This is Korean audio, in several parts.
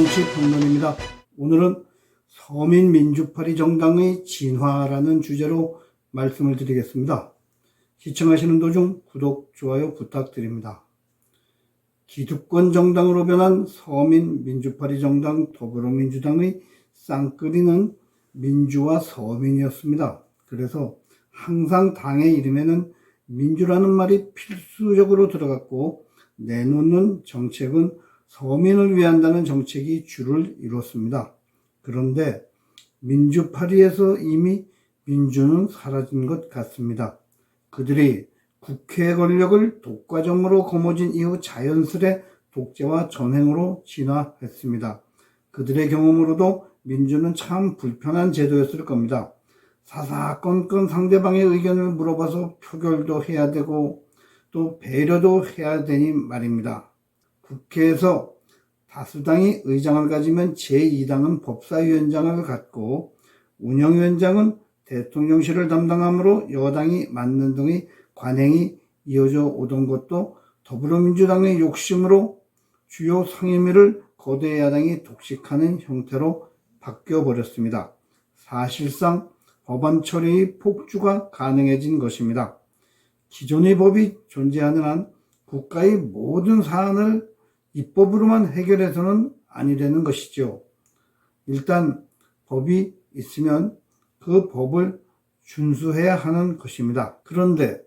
정치평론입니다. 오늘은 서민민주파리정당의 진화라는 주제로 말씀을 드리겠습니다. 시청하시는 도중 구독, 좋아요 부탁드립니다. 기득권 정당으로 변한 서민민주파리정당 더불어민주당의 쌍끌이는 민주와 서민이었습니다. 그래서 항상 당의 이름에는 민주라는 말이 필수적으로 들어갔고 내놓는 정책은 서민을 위한다는 정책이 주를 이뤘습니다. 그런데 민주파리에서 이미 민주는 사라진 것 같습니다. 그들이 국회 권력을 독과점으로 거머쥔 이후 자연스레 독재와 전횡으로 진화했습니다. 그들의 경험으로도 민주는 참 불편한 제도였을 겁니다. 사사건건 상대방의 의견을 물어봐서 표결도 해야 되고 또 배려도 해야 되니 말입니다. 국회에서 다수당이 의장을 가지면 제2당은 법사위원장을 갖고 운영위원장은 대통령실을 담당하므로 여당이 맡는 등의 관행이 이어져 오던 것도 더불어민주당의 욕심으로 주요 상임위를 거대 야당이 독식하는 형태로 바뀌어버렸습니다. 사실상 법안 처리의 폭주가 가능해진 것입니다. 기존의 법이 존재하는 한 국가의 모든 사안을 입법으로만 해결해서는 아니 되는 것이죠. 일단 법이 있으면 그 법을 준수해야 하는 것입니다. 그런데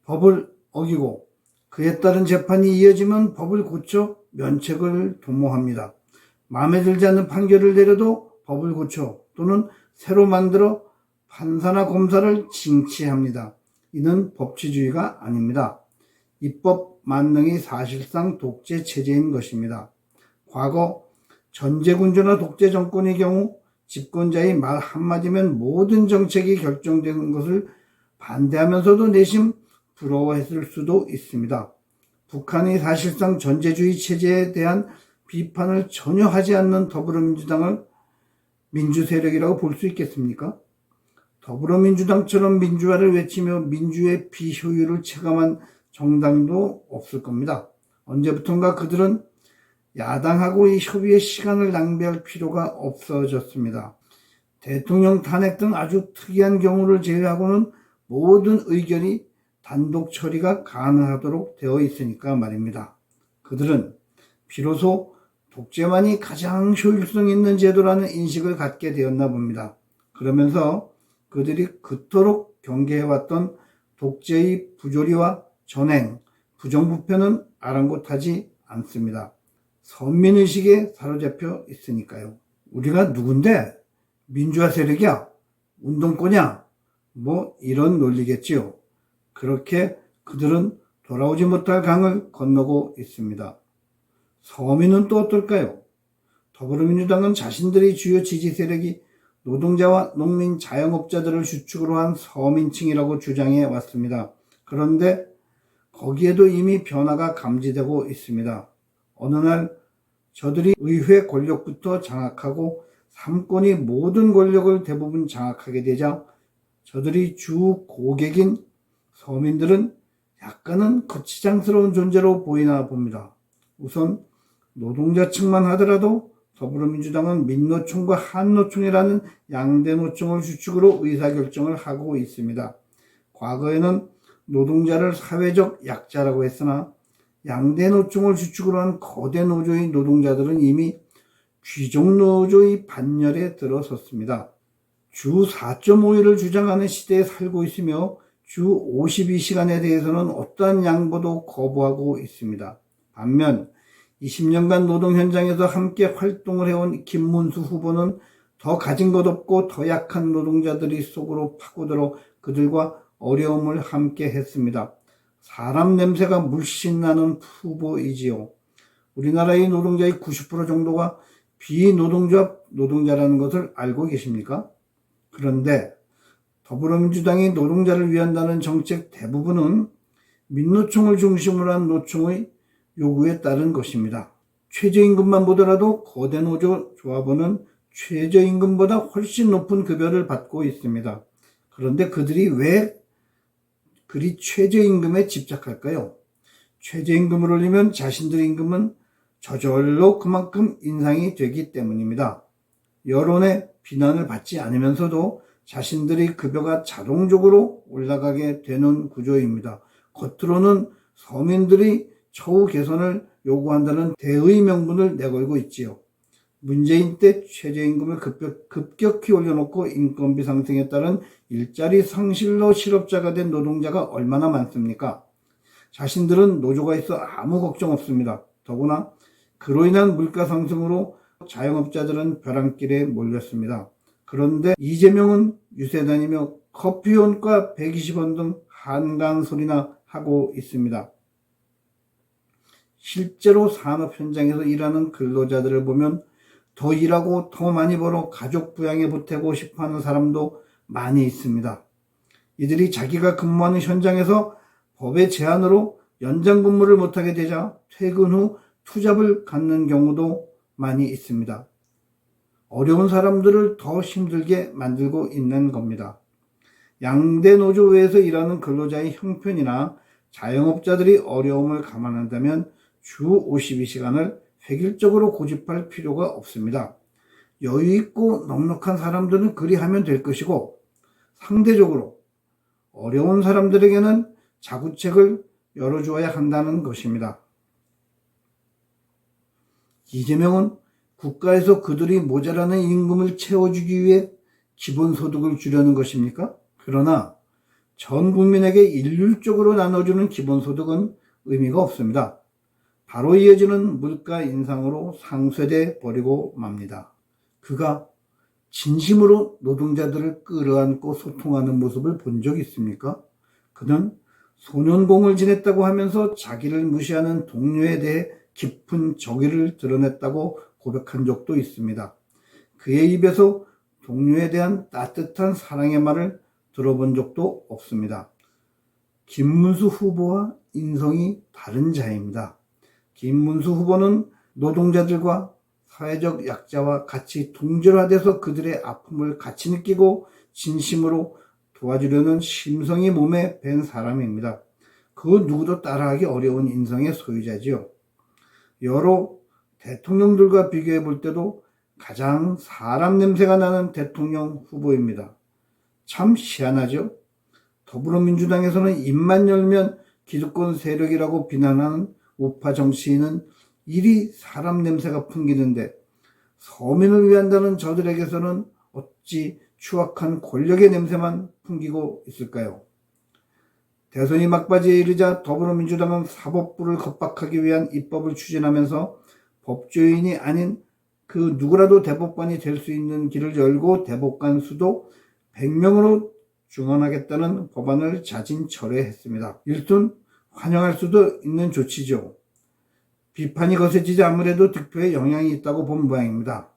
법을 어기고 그에 따른 재판이 이어지면 법을 고쳐 면책을 도모합니다. 마음에 들지 않는 판결을 내려도 법을 고쳐 또는 새로 만들어 판사나 검사를 징치합니다. 이는 법치주의가 아닙니다. 입법 만능이 사실상 독재 체제인 것입니다. 과거 전제군주나 독재 정권의 경우 집권자의 말 한마디면 모든 정책이 결정되는 것을 반대하면서도 내심 부러워했을 수도 있습니다. 북한이 사실상 전제주의 체제에 대한 비판을 전혀 하지 않는 더불어민주당을 민주세력이라고 볼 수 있겠습니까? 더불어민주당처럼 민주화를 외치며 민주의 비효율을 체감한 정당도 없을 겁니다. 언제부턴가 그들은 야당하고의 협의에 시간을 낭비할 필요가 없어졌습니다. 대통령 탄핵 등 아주 특이한 경우를 제외하고는 모든 의결이 단독 처리가 가능하도록 되어 있으니까 말입니다. 그들은 비로소 독재만이 가장 효율성 있는 제도라는 인식을 갖게 되었나 봅니다. 그러면서 그들이 그토록 경계해왔던 독재의 부조리와 전행, 부정부패는 아랑곳하지 않습니다. 선민의식에 사로잡혀 있으니까요. 우리가 누군데? 민주화 세력이야? 운동권이야? 뭐 이런 논리겠지요. 그렇게 그들은 돌아오지 못할 강을 건너고 있습니다. 서민은 또 어떨까요? 더불어민주당은 자신들의 주요 지지 세력이 노동자와 농민, 자영업자들을 주축으로 한 서민층이라고 주장해 왔습니다. 그런데 거기에도 이미 변화가 감지되고 있습니다. 어느 날 저들이 의회 권력부터 장악하고 삼권이 모든 권력을 대부분 장악하게 되자 저들이 주 고객인 서민들은 약간은 거치장스러운 존재로 보이나 봅니다. 우선 노동자 층만 하더라도 더불어민주당은 민노총과 한노총이라는 양대 노총을 주축으로 의사결정을 하고 있습니다. 과거에는 노동자를 사회적 약자라고 했으나 양대 노총을 주축으로 한 거대 노조의 노동자들은 이미 귀족 노조의 반열에 들어섰습니다. 주 4.5일을 주장하는 시대에 살고 있으며 주 52시간에 대해서는 어떠한 양보도 거부하고 있습니다. 반면 20년간 노동 현장에서 함께 활동을 해온 김문수 후보는 더 가진 것 없고 더 약한 노동자들이 속으로 파고들어 그들과 어려움을 함께 했습니다. 사람 냄새가 물씬 나는 후보이지요. 우리나라의 노동자의 90% 정도가 비노동조합 노동자라는 것을 알고 계십니까? 그런데 더불어민주당이 노동자를 위한다는 정책 대부분은 민노총을 중심으로 한 노총의 요구에 따른 것입니다. 최저임금만 보더라도 거대 노조 조합원은 최저임금보다 훨씬 높은 급여를 받고 있습니다. 그런데 그들이 왜 그리 최저임금에 집착할까요? 최저임금을 올리면 자신들의 임금은 저절로 그만큼 인상이 되기 때문입니다. 여론의 비난을 받지 않으면서도 자신들의 급여가 자동적으로 올라가게 되는 구조입니다. 겉으로는 서민들이 처우 개선을 요구한다는 대의 명분을 내걸고 있지요. 문재인 때 최저임금을 급격히 올려놓고 인건비 상승에 따른 일자리 상실로 실업자가 된 노동자가 얼마나 많습니까? 자신들은 노조가 있어 아무 걱정 없습니다. 더구나 그로 인한 물가 상승으로 자영업자들은 벼랑길에 몰렸습니다. 그런데 이재명은 유세 다니며 커피 원가 120원 등 한가한 소리나 하고 있습니다. 실제로 산업 현장에서 일하는 근로자들을 보면 더 일하고 더 많이 벌어 가족 부양에 보태고 싶어하는 사람도 많이 있습니다. 이들이 자기가 근무하는 현장에서 법의 제한으로 연장 근무를 못하게 되자 퇴근 후 투잡을 갖는 경우도 많이 있습니다. 어려운 사람들을 더 힘들게 만들고 있는 겁니다. 양대 노조 외에서 일하는 근로자의 형편이나 자영업자들이 어려움을 감안한다면 주 52시간을 획일적으로 고집할 필요가 없습니다. 여유 있고 넉넉한 사람들은 그리 하면 될 것이고, 상대적으로 어려운 사람들에게는 자구책을 열어주어야 한다는 것입니다. 이재명은 국가에서 그들이 모자라는 임금을 채워주기 위해 기본소득을 주려는 것입니까? 그러나 전 국민에게 일률적으로 나눠주는 기본소득은 의미가 없습니다. 바로 이어지는 물가 인상으로 상쇄돼 버리고 맙니다. 그가 진심으로 노동자들을 끌어안고 소통하는 모습을 본 적 있습니까? 그는 소년공을 지냈다고 하면서 자기를 무시하는 동료에 대해 깊은 정의를 드러냈다고 고백한 적도 있습니다. 그의 입에서 동료에 대한 따뜻한 사랑의 말을 들어본 적도 없습니다. 김문수 후보와 인성이 다른 자입니다. 김문수 후보는 노동자들과 사회적 약자와 같이 동질화돼서 그들의 아픔을 같이 느끼고 진심으로 도와주려는 심성이 몸에 밴 사람입니다. 그 누구도 따라하기 어려운 인성의 소유자지요. 여러 대통령들과 비교해 볼 때도 가장 사람 냄새가 나는 대통령 후보입니다. 참 희한하죠? 더불어민주당에서는 입만 열면 기득권 세력이라고 비난하는 우파 정치인은 이리 사람 냄새가 풍기는데, 서민을 위한다는 저들에게서는 어찌 추악한 권력의 냄새만 풍기고 있을까요? 대선이 막바지에 이르자 더불어민주당은 사법부를 겁박하기 위한 입법을 추진하면서 법조인이 아닌 그 누구라도 대법관이 될 수 있는 길을 열고 대법관 수도 100명으로 증원하겠다는 법안을 자진철회했습니다. 일단 환영할 수도 있는 조치죠. 비판이 거세지자 아무래도 득표에 영향이 있다고 본 모양입니다.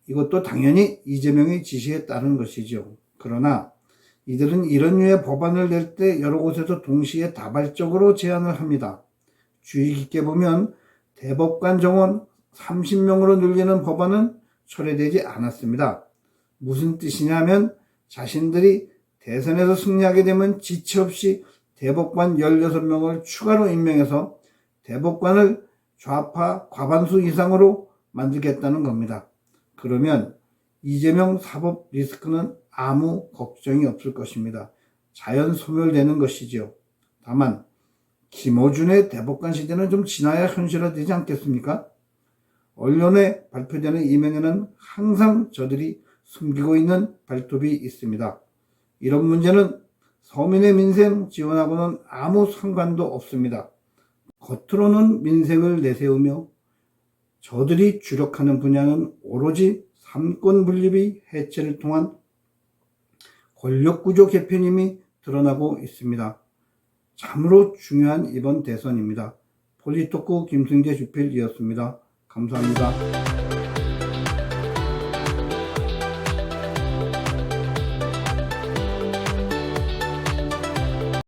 이것도 당연히 이재명의 지시에 따른 것이죠. 그러나 이들은 이런 류의 법안을 낼 때 여러 곳에서 동시에 다발적으로 제안을 합니다. 주의 깊게 보면 대법관 정원 30명으로 늘리는 법안은 철회되지 않았습니다. 무슨 뜻이냐면 자신들이 대선에서 승리하게 되면 지체 없이 대법관 16명을 추가로 임명해서 대법관을 좌파 과반수 이상으로 만들겠다는 겁니다. 그러면 이재명 사법 리스크는 아무 걱정이 없을 것입니다. 자연 소멸되는 것이지요. 다만 김어준의 대법관 시대는 좀 지나야 현실화되지 않겠습니까? 언론에 발표되는 이면에는 항상 저들이 숨기고 있는 발톱이 있습니다. 이런 문제는 서민의 민생 지원하고는 아무 상관도 없습니다. 겉으로는 민생을 내세우며 저들이 주력하는 분야는 오로지 삼권 분립의 해체를 통한 권력구조 개편임이 드러나고 있습니다. 참으로 중요한 이번 대선입니다. 폴리토크 김승재 주필이었습니다. 감사합니다.